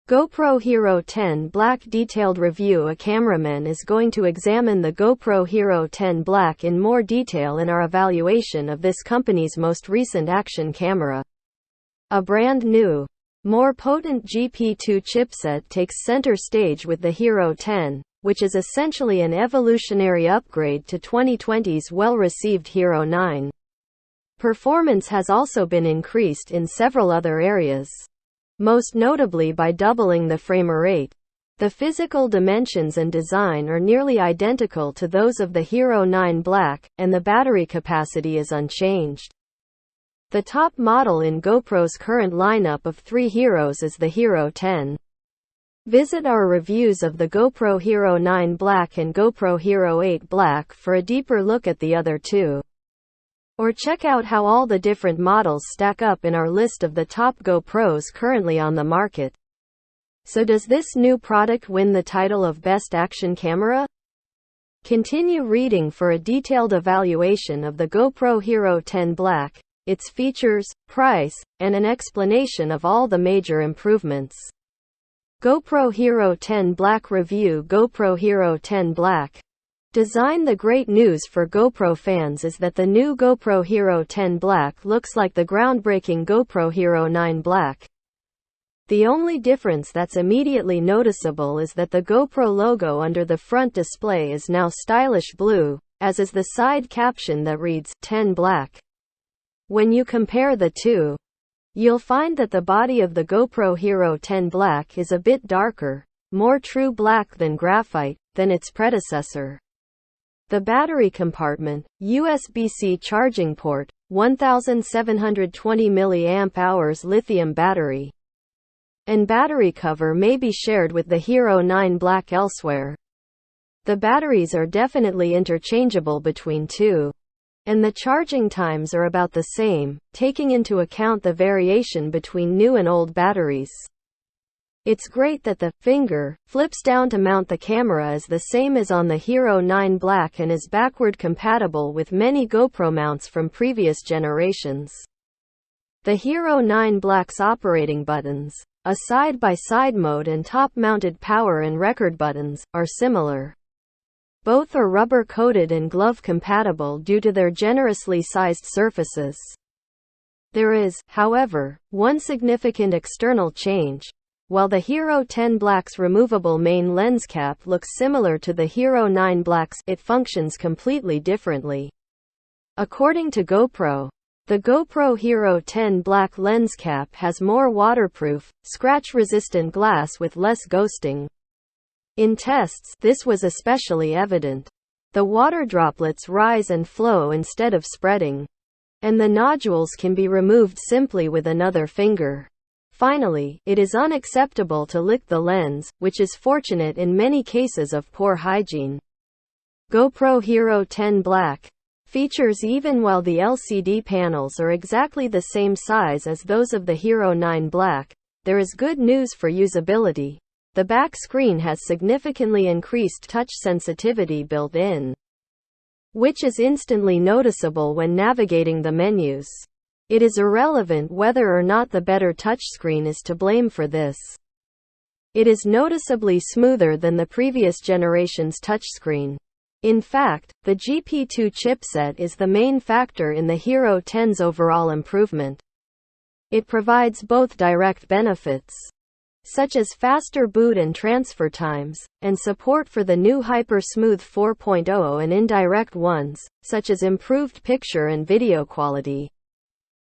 GoPro Hero 10 Black Detailed Review. A cameraman is going to examine the GoPro Hero 10 Black in more detail in our evaluation of this company's most recent action camera. A brand new, more potent GP2 chipset takes center stage with the Hero 10, which is essentially an evolutionary upgrade to 2020's well-received Hero 9. Performance has also been increased in several other areas, most notably by doubling the frame rate. The physical dimensions and design are nearly identical to those of the Hero 9 Black, and the battery capacity is unchanged. The top model in GoPro's current lineup of 3 Heroes is the Hero 10. Visit our reviews of the GoPro Hero 9 Black and GoPro Hero 8 Black for a deeper look at the other two. Or check out how all the different models stack up in our list of the top GoPros currently on the market. So does this new product win the title of Best Action Camera? Continue reading for a detailed evaluation of the GoPro Hero 10 Black, its features, price, and an explanation of all the major improvements. GoPro Hero 10 Black Review. GoPro Hero 10 Black Design. The great news for GoPro fans is that the new GoPro Hero 10 Black looks like the groundbreaking GoPro Hero 9 Black. The only difference that's immediately noticeable is that the GoPro logo under the front display is now stylish blue, as is the side caption that reads 10 Black. When you compare the two, you'll find that the body of the GoPro Hero 10 Black is a bit darker, more true black than graphite, than its predecessor. The battery compartment, USB-C charging port, 1720 mAh lithium battery, and battery cover may be shared with the Hero 9 Black elsewhere. The batteries are definitely interchangeable between two, and the charging times are about the same, taking into account the variation between new and old batteries. It's great that the finger flips down to mount the camera is the same as on the Hero 9 Black and is backward compatible with many GoPro mounts from previous generations. The Hero 9 Black's operating buttons, a side-by-side mode and top-mounted power and record buttons, are similar. Both are rubber-coated and glove-compatible due to their generously sized surfaces. There is, however, one significant external change. While the Hero 10 Black's removable main lens cap looks similar to the Hero 9 Black's, it functions completely differently. According to GoPro, the GoPro Hero 10 Black lens cap has more waterproof, scratch-resistant glass with less ghosting. In tests, this was especially evident. The water droplets rise and flow instead of spreading, and the nodules can be removed simply with another finger. Finally, it is unacceptable to lick the lens, which is fortunate in many cases of poor hygiene. GoPro Hero 10 Black features. Even while the LCD panels are exactly the same size as those of the Hero 9 Black, there is good news for usability. The back screen has significantly increased touch sensitivity built in, which is instantly noticeable when navigating the menus. It is irrelevant whether or not the better touchscreen is to blame for this. It is noticeably smoother than the previous generation's touchscreen. In fact, the GP2 chipset is the main factor in the Hero 10's overall improvement. It provides both direct benefits, such as faster boot and transfer times, and support for the new Hyper-Smooth 4.0, and indirect ones, such as improved picture and video quality.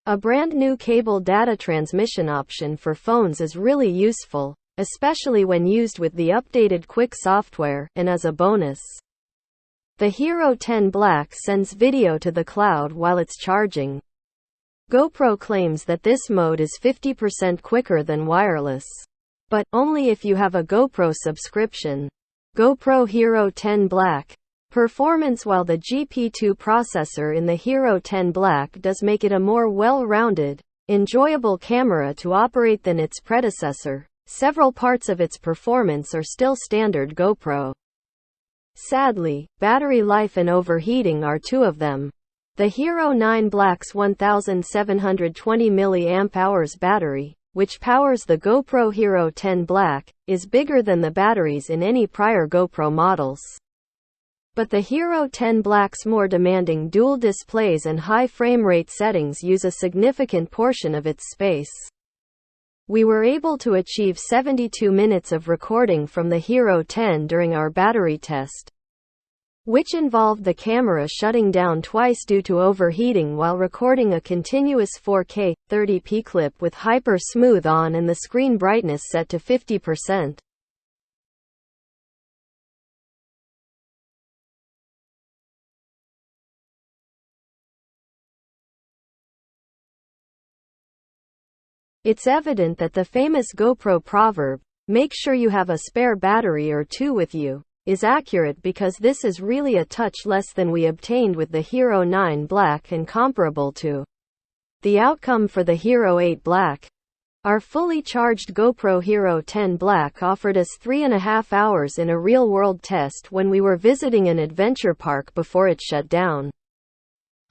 A brand new cable data transmission option for phones is really useful, especially when used with the updated Quick software, and as a bonus, the Hero 10 Black sends video to the cloud while it's charging. GoPro claims that this mode is 50% quicker than wireless, but only if you have a GoPro subscription. GoPro Hero 10 Black performance. While the GP2 processor in the Hero 10 Black does make it a more well-rounded, enjoyable camera to operate than its predecessor, several parts of its performance are still standard GoPro. Sadly, battery life and overheating are two of them. The Hero 9 Black's 1720 mAh battery, which powers the GoPro Hero 10 Black, is bigger than the batteries in any prior GoPro models. But the Hero 10 Black's more demanding dual displays and high frame rate settings use a significant portion of its space. We were able to achieve 72 minutes of recording from the Hero 10 during our battery test, which involved the camera shutting down twice due to overheating while recording a continuous 4K 30p clip with hyper smooth on and the screen brightness set to 50%. It's evident that the famous GoPro proverb, "Make sure you have a spare battery or two with you," is accurate because this is really a touch less than we obtained with the Hero 9 Black and comparable to the outcome for the Hero 8 Black. Our fully charged GoPro Hero 10 Black offered us 3.5 hours in a real-world test when we were visiting an adventure park before it shut down.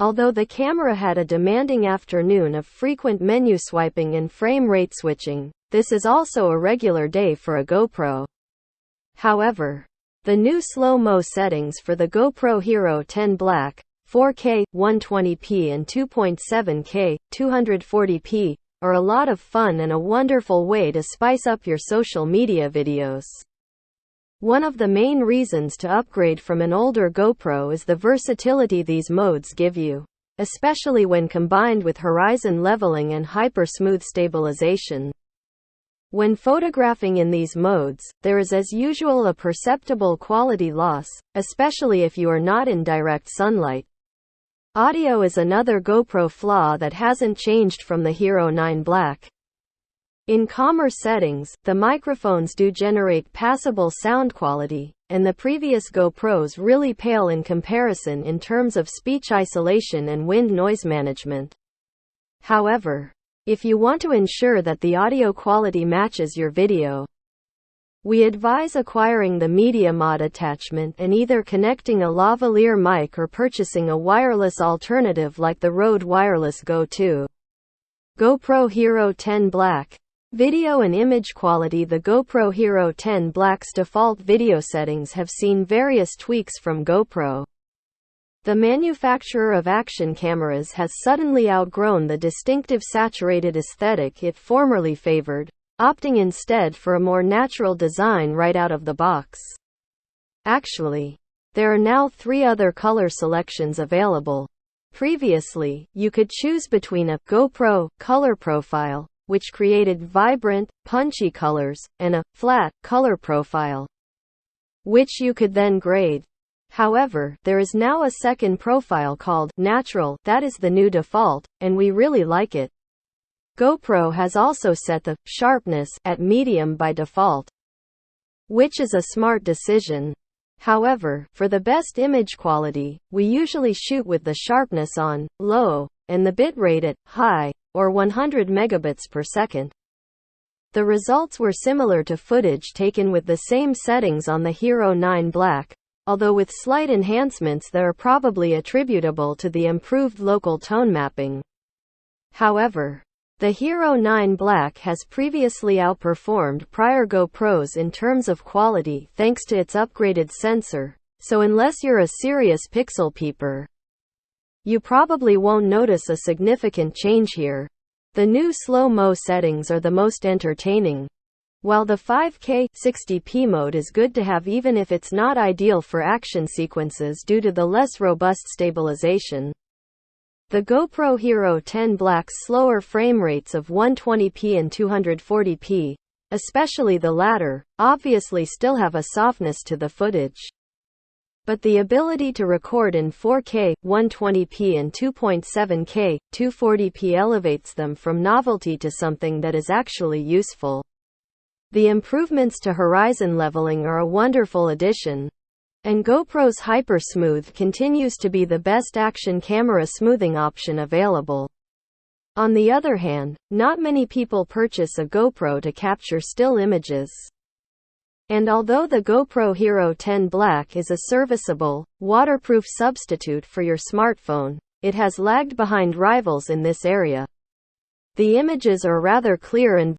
Although the camera had a demanding afternoon of frequent menu swiping and frame rate switching, this is also a regular day for a GoPro. However, the new slow-mo settings for the GoPro Hero 10 Black, 4K, 120p and 2.7K, 240p, are a lot of fun and a wonderful way to spice up your social media videos. One of the main reasons to upgrade from an older GoPro is the versatility these modes give you, especially when combined with horizon leveling and hyper-smooth stabilization. When photographing in these modes, there is as usual a perceptible quality loss, especially if you are not in direct sunlight. Audio is another GoPro flaw that hasn't changed from the Hero 9 Black. In calmer settings, the microphones do generate passable sound quality, and the previous GoPros really pale in comparison in terms of speech isolation and wind noise management. However, if you want to ensure that the audio quality matches your video, we advise acquiring the Media Mod attachment and either connecting a lavalier mic or purchasing a wireless alternative like the Rode Wireless Go 2. GoPro Hero 10 Black. Video and image quality. The GoPro Hero 10 Black's default video settings have seen various tweaks from GoPro. The manufacturer of action cameras has suddenly outgrown the distinctive saturated aesthetic it formerly favored, opting instead for a more natural design right out of the box. Actually, there are now 3 other color selections available. Previously, you could choose between a GoPro color profile, which created vibrant, punchy colors, and a flat color profile, which you could then grade. However, there is now a second profile called natural that is the new default, and we really like it. GoPro has also set the sharpness at medium by default, which is a smart decision. However, for the best image quality, we usually shoot with the sharpness on low and the bitrate at high, or 100 megabits per second. The results were similar to footage taken with the same settings on the Hero 9 Black, although with slight enhancements that are probably attributable to the improved local tone mapping. However, the Hero 9 Black has previously outperformed prior GoPros in terms of quality thanks to its upgraded sensor, so unless you're a serious pixel peeper, you probably won't notice a significant change here. The new slow-mo settings are the most entertaining, while the 5K 60p mode is good to have even if it's not ideal for action sequences due to the less robust stabilization. The GoPro Hero 10 Black's slower frame rates of 120p and 240p, especially the latter, obviously still have a softness to the footage. But the ability to record in 4K, 120p and 2.7K, 240p elevates them from novelty to something that is actually useful. The improvements to horizon leveling are a wonderful addition, and GoPro's Hypersmooth continues to be the best action camera smoothing option available. On the other hand, not many people purchase a GoPro to capture still images. And although the GoPro Hero 10 Black is a serviceable, waterproof substitute for your smartphone, it has lagged behind rivals in this area. The images are rather clear and